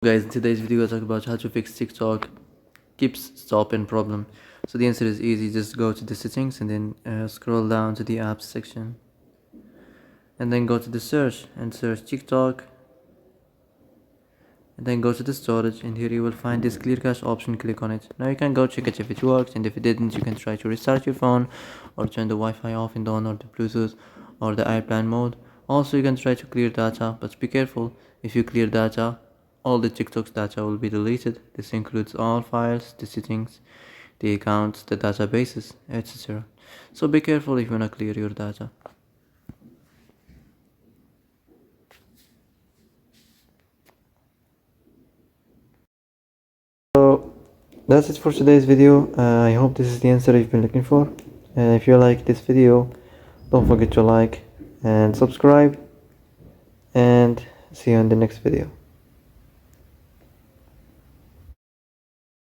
Guys, in today's video I talk about how to fix TikTok keeps stopping problem. So the answer is easy. Just go to the settings and then scroll down to the apps section and then go to the search and search TikTok and then go to the storage, and here you will find this clear cache option. Click on it. Now you can go check it if it works, and if it didn't you can try to restart your phone or turn the Wi-Fi off and on, or the Bluetooth or the airplane mode. Also you can try to clear data, but be careful. If you clear data, all the TikTok's data will be deleted. This includes all files, the settings, the accounts, the databases, etc. So be careful if you wanna clear your data. So that's it for today's video. I hope this is the answer you've been looking for. If you like this video, don't forget to like and subscribe, and see you in the next video.